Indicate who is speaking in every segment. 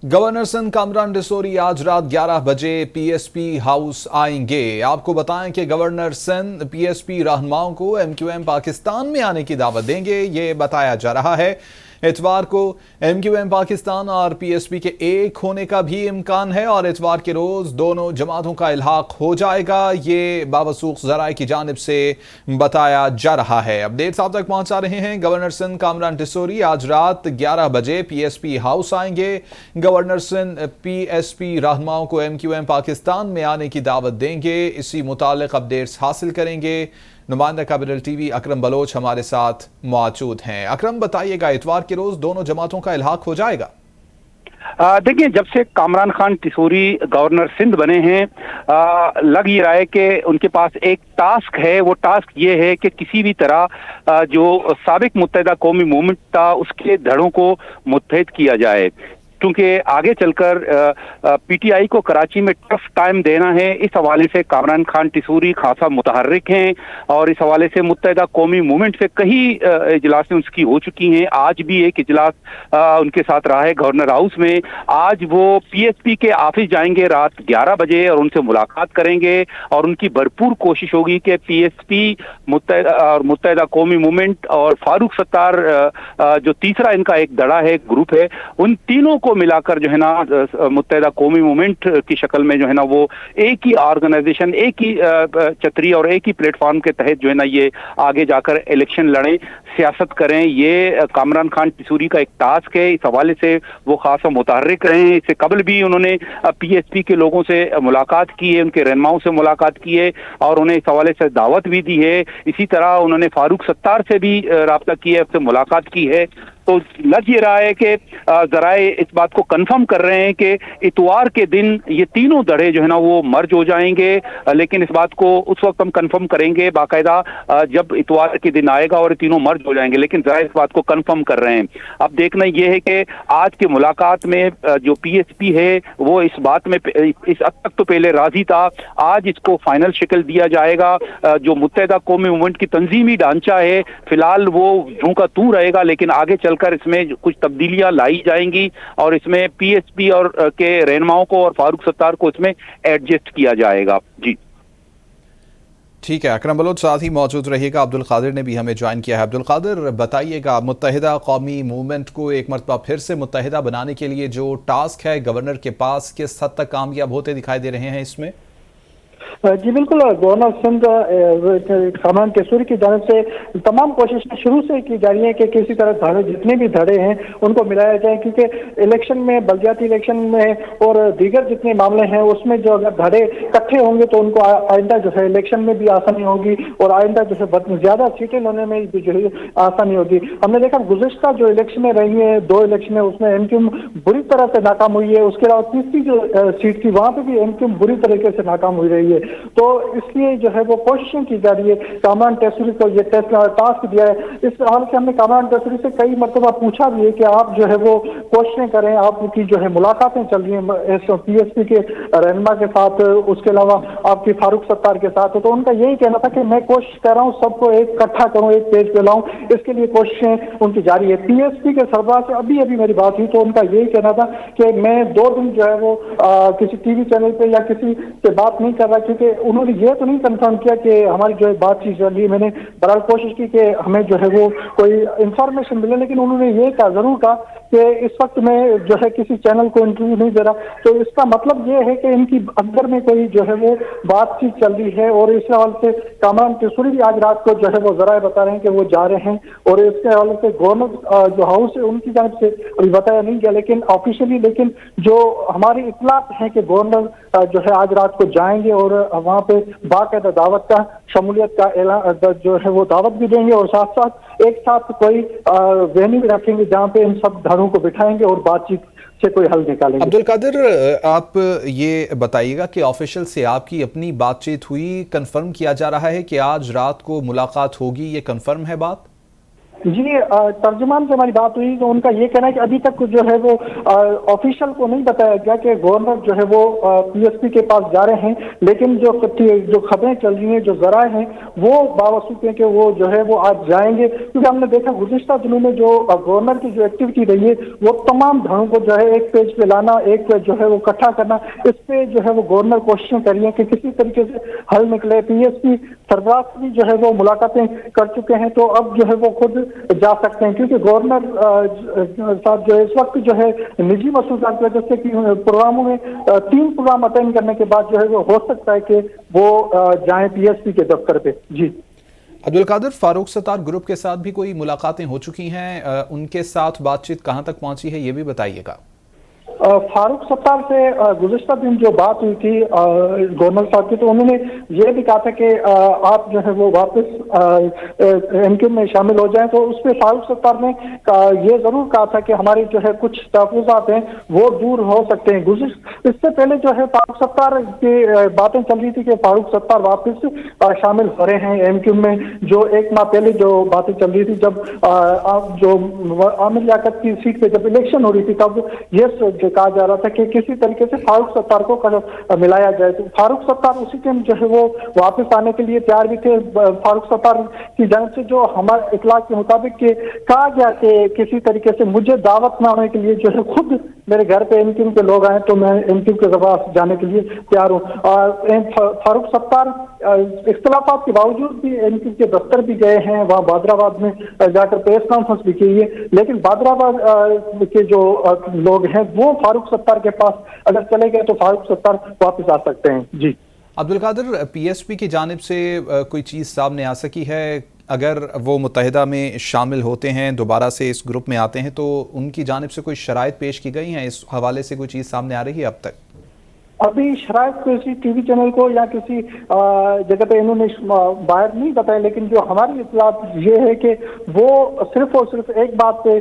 Speaker 1: Governor Sindh Kamran डिसोरी आज रात 11 बजे पीएसपी हाउस आएंगे। आपको बताएं कि गवर्नर सिंध पीएसपी रहनुमाओं को एमक्यूएम पाकिस्तान में आने की दावत देंगे। ये बताया जा रहा है इतवार को एमक्यूएम पाकिस्तान और पीएसपी के एक होने का भी इम्कान है और इतवार के रोज दोनों जमातों का इल्हाक हो जाएगा। ये बावसूख जराए की जानिब से बताया जा रहा है। अपडेट्स आप तक पहुंचा रहे हैं गवर्नर सिंध कामरान डिसोरी आज रात 11 बजे पीएसपी हाउस आएंगे। गवर्नर सिंध पीएसपी रहनुमाओं को एमक्यूएम पाकिस्तान में आने की दावत देंगे। इसी मुतालिक अपडेट्स हासिल करेंगे। नुमाइंदा कैपिटल टीवी अकरम बलोच हमारे साथ मौजूद हैं। अकरम, बताइएगा इतवार के रोज दोनों जमातों का इल्हाक हो जाएगा?
Speaker 2: देखिए, जब से कामरान खान डिसोरी गवर्नर सिंध बने हैं, लग ये रहा है कि उनके पास एक टास्क है। वो टास्क ये है कि किसी भी तरह जो साबिक मुत्तहिदा कौमी मूवमेंट था उसके धड़ों को मुत्तहिद किया जाए, क्योंकि आगे चलकर पीटीआई को कराची में टफ टाइम देना है। इस हवाले से कामरान खान डिसोरी खासा मुतहर्रिक हैं और इस हवाले से मुत्तहिदा कौमी मूवमेंट से कई इजलासें उसकी हो चुकी हैं। आज भी एक इजलास उनके साथ रहा है गवर्नर हाउस में। आज वो पीएसपी के ऑफिस जाएंगे रात 11 बजे और उनसे मुलाकात करेंगे और उनकी भरपूर कोशिश होगी कि पीएसपी मुत्तहिदा कौमी मूवमेंट और फारूक सत्तार जो तीसरा इनका एक दड़ा है, ग्रुप है, उन तीनों को मिलाकर जो है ना मुत्तहिदा कौमी मूवमेंट की शक्ल में जो है ना वो एक ही ऑर्गेनाइजेशन, एक ही छतरी और एक ही प्लेटफॉर्म के तहत जो है ना ये आगे जाकर इलेक्शन लड़ें, सियासत करें। ये कामरान खान डिसोरी का एक टास्क है। इस हवाले से वो खासा मुतहर्रिक रहे हैं। इससे कबल भी उन्होंने पीएसपी के लोगों से मुलाकात की है, उनके रहनुमाओं से मुलाकात की है और उन्हें इस हवाले से दावत भी दी है। इसी तरह उन्होंने फारूक सत्तार से भी राब्ता किया है, उससे मुलाकात की है। तो लग ये रहा है कि जराए इस बात को कंफर्म कर रहे हैं कि इतवार के दिन ये तीनों धड़े जो है ना वो मर्ज हो जाएंगे। लेकिन इस बात को उस वक्त हम कंफर्म करेंगे बाकायदा जब इतवार के दिन आएगा और तीनों मर्ज हो जाएंगे। लेकिन जराए इस बात को कंफर्म कर रहे हैं। अब देखना ये है कि आज की मुलाकात में जो पीएसपी है वो इस बात में इस हद तक तो पहले राजी था, आज इसको फाइनल शक्ल दिया जाएगा। जो मुत्तहिदा कौमी मूवमेंट की तंजीमी ढांचा है फिलहाल वो यूं का तू रहेगा, लेकिन आगे चल कर इसमें कुछ तब्दीलियां लाई जाएंगी और इसमें पीएसपी और के रहनुमाओं को और फारूक सत्तार को इसमें एडजस्ट किया जाएगा। जी
Speaker 1: ठीक है, अकरम बलोच साथ ही मौजूद रहिएगा। अब्दुल कादिर ने भी हमें ज्वाइन किया है। अब्दुल कादिर, बताइएगा मुत्तहिदा कौमी मूवमेंट को एक मरतबा फिर से मुत्तहिदा बनाने के लिए जो टास्क है गवर्नर के पास, किस हद तक कामयाब होते दिखाई दे रहे हैं इसमें?
Speaker 3: जी बिल्कुल, गवर्नर सिंध कामरान डिसोरी की जानिब से तमाम कोशिशें शुरू से की जा रही है कि किसी तरह धड़े, जितने भी धड़े हैं उनको मिलाया जाए, क्योंकि इलेक्शन में, बलदियाती इलेक्शन में और दीगर जितने मामले हैं उसमें जो अगर धड़े इकट्ठे होंगे तो उनको आइंदा जो है इलेक्शन में भी आसानी होगी और आइंदा जो है ज्यादा सीटें लेने में भी जो है आसानी होगी। हमने देखा गुज़िश्ता जो इलेक्शन रही है, 2 इलेक्शन है, उसमें एमक्यूएम बुरी तरह से नाकाम हुई है। उसके अलावा तीसरी जो सीट थी वहां पर भी एमक्यूएम बुरी तरीके से नाकाम हुई रही है। तो इसलिए जो है वो कोशिशें की जा रही है। कामरान डिसोरी को ये टास्क दिया है। इस हाल से हमने कामरान डिसोरी से कई मरतबा पूछा भी है कि आप जो है वो कोशिशें करें, आपकी जो है मुलाकातें चल रही हैं पीएसपी के रहनुमा के साथ, उसके अलावा आपकी फारूक सत्तार के साथ। तो उनका यही कहना था कि मैं कोशिश कर रहा हूँ सबको एक इकट्ठा करूँ, एक पेज पे लाऊं, इसके लिए कोशिशें उनकी जारी है। पीएसपी के सरबराह से अभी अभी मेरी बात हुई तो उनका यही कहना था कि मैं 2 दिन जो है वो किसी टीवी चैनल पे या किसी से बात नहीं कर रहा, क्योंकि उन्होंने ये तो नहीं कंफर्म किया कि हमारी जो है बातचीत चल रही है। मैंने बहरहाल कोशिश की कि हमें जो है वो कोई इंफॉर्मेशन मिले, लेकिन उन्होंने ये कहा जरूर कहा कि इस वक्त मैं जो है किसी चैनल को इंटरव्यू नहीं दे रहा। तो इसका मतलब ये है कि इनकी अंदर में कोई जो है वो बातचीत चल रही है। और इस हवाले से कामरान डिसोरी भी आज रात को जो है वो जराए बता रहे हैं कि वो जा रहे हैं और इसके हवाले से गवर्नर जो हाउस है उनकी जानिब से अभी बताया नहीं गया, लेकिन ऑफिशियली, लेकिन जो हमारी इतलात है कि गवर्नर जो है आज रात को जाएंगे और वहां पे बाकायदा दावत का, शमूलियत का ऐलान जो है वो दावत भी देंगे और साथ साथ एक साथ कोई वेन्यू भी रखेंगे जहाँ पे इन सब धड़ों को बिठाएंगे और बातचीत से कोई हल निकालेंगे।
Speaker 1: अब्दुल कादिर, आप ये बताइएगा कि ऑफिशियल से आपकी अपनी बातचीत हुई, कंफर्म किया जा रहा है कि आज रात को मुलाकात होगी, ये कंफर्म है बात?
Speaker 3: जी, तर्जुमान से हमारी बात हुई तो उनका ये कहना है कि अभी तक जो है वो ऑफिशियल को नहीं बताया गया कि गवर्नर जो है वो पीएसपी के पास जा रहे हैं, लेकिन जो खबरें चल रही हैं, जो जराए हैं, वो बावजूद है कि वो जो है वो आज जाएंगे, क्योंकि हमने देखा गुज़िश्ता दिनों में जो गवर्नर की जो एक्टिविटी रही है वो तमाम धड़ों को जो है एक पेज पे लाना, एक पे जो है वो इकट्ठा करना, इस पे जो है वो गवर्नर कोशिशें कर रही है कि किसी तरीके से हल निकले। पीएसपी सरबराह से भी जो है वो मुलाकातें कर चुके हैं, तो अब जो है वो खुद जा सकते हैं, क्योंकि गवर्नर साहब जो है इस वक्त जो है निजी मसरूफियात की वजह से कि प्रोग्रामों में 3 प्रोग्राम अटेंड करने के बाद जो है वो हो सकता है कि वो जाएं पीएसपी के दफ्तर पे। जी
Speaker 1: अब्दुल कादिर, फारूक सत्तार ग्रुप के साथ भी कोई मुलाकातें हो चुकी हैं? उनके साथ बातचीत कहां तक पहुंची है, ये भी बताइएगा।
Speaker 3: फारूक सत्तार से गुज़िश्ता दिन जो बात हुई थी गवर्नर साहब की, तो उन्होंने ये भी कहा था कि आप जो है वो वापस एमक्यू में शामिल हो जाएं, तो उस पर फारूक सत्तार ने ये जरूर कहा था कि हमारे जो है कुछ तहफ़्फ़ुज़ात हैं वो दूर हो सकते हैं। इससे पहले जो है फारूक सत्तार की बातें चल रही थी कि फारूक सत्तार वापस शामिल हो रहे हैं एमक्यू में, जो 1 माह पहले जो बातें चल रही थी, जब जो आमिर लियाकत की सीट पे जब इलेक्शन हो रही थी, तब ये कहा जा रहा था कि किसी तरीके से फारूक सत्तार को मिलाया जाए। तो फारूक सत्तार उसी टाइम जो है वो वापस आने के लिए तैयार भी थे। फारूक सत्तार की जानिब से जो हमारे इतला के मुताबिक के कहा गया कि किसी तरीके से मुझे दावत न होने के लिए जो है खुद मेरे घर पे एमक्यू के लोग आए तो मैं एमक्यू के जवाब जाने के लिए तैयार हूँ। और फारूक सत्तार इख्तलाफात के बावजूद भी एमक्यू के दफ्तर भी गए हैं, वहाँ बादराबाद में जाकर प्रेस कॉन्फ्रेंस भी की है, लेकिन बादराबाद के जो लोग हैं वो फारूक सत्तार के पास अगर चले गए तो फारूक सत्तार वापस आ सकते हैं। जी
Speaker 1: अब्दुल कादिर, पीएसपी की जानिब से कोई चीज़ सामने आ सकी है? अगर वो मुत्तहिदा में शामिल होते हैं, दोबारा से इस ग्रुप में आते हैं, तो उनकी जानिब से कोई शराइत पेश की गई हैं? इस हवाले से कोई चीज़ सामने आ रही है अब तक?
Speaker 3: अभी शराइत किसी टीवी चैनल को या किसी जगह पे इन्होंने बाहर नहीं बताया, लेकिन जो हमारी इत्तलात ये है कि वो सिर्फ और सिर्फ एक बात पे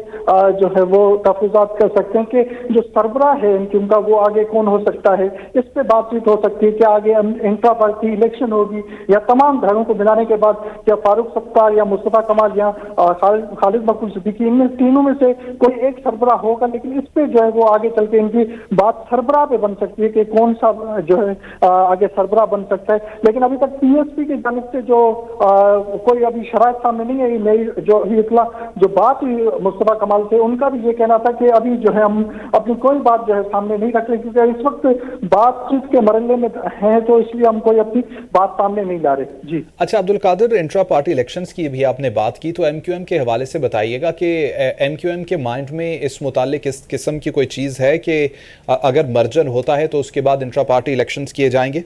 Speaker 3: जो है वो तहफ़्फ़ुज़ात कर सकते हैं कि जो सरबराह है उनका वो आगे कौन हो सकता है, इस पे बातचीत हो सकती है कि आगे इंट्रा पार्टी इलेक्शन होगी या तमाम धड़ों को मिलाने के बाद क्या फारूक सत्तार या मुस्तफ़ा कमाल या खालिद मकबूल सिद्दीकी, इनमें तीनों में से कोई एक सरबराह होगा, लेकिन इस पे जो है वो आगे चल के इनकी बात सरबराह पे बन सकती है कि कौन सा जो है आगे सरबराह बन सकता है। लेकिन अभी तक पीएसपी की जानिब से जो कोई अभी शराइत सामने नहीं है। मेरी जो इतला जो बात हुई मुस्तफ़ा कमाल से, उनका भी ये कहना था कि अभी जो है हम अपनी कोई बात जो है सामने नहीं रख रहे, क्योंकि इस वक्त बातचीत के मरहले में हैं, तो इसलिए हम कोई अपनी बात सामने नहीं ला रहे। जी
Speaker 1: अच्छा Abdul Qadir, intra party elections की भी आपने बात की, तो एमक्यूएम के हवाले से बताइएगा कि एमक्यूएम के माइंड में इस मुतालिक किस किस्म की कोई चीज़ है कि अगर मर्जर होता है तो उसके बाद इंट्रा पार्टी इलेक्शंस किए जाएंगे?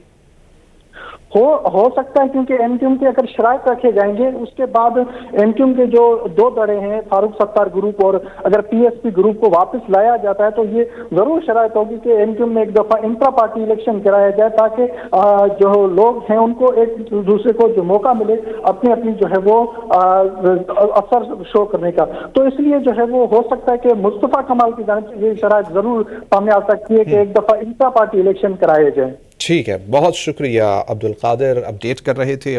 Speaker 3: हो सकता है, क्योंकि एमक्यूएम के अगर शराइत रखे जाएंगे उसके बाद एमक्यूएम के जो 2 धड़े हैं फारूक सत्तार ग्रुप और अगर पीएसपी ग्रुप को वापस लाया जाता है, तो ये जरूर शराइत होगी कि एमक्यूएम में एक दफा इंट्रा पार्टी इलेक्शन कराया जाए, ताकि जो लोग हैं उनको एक दूसरे को जो मौका मिले अपनी अपनी जो है वो असर शो करने का। तो इसलिए जो है वो हो सकता है कि मुस्तफ़ा कमाल की जानिब से ये शराइत जरूर सामने आ सकती है कि एक दफा इंट्रा पार्टी इलेक्शन कराए जाए।
Speaker 1: ठीक है, बहुत शुक्रिया अब्दुल कादिर, अपडेट कर रहे थे।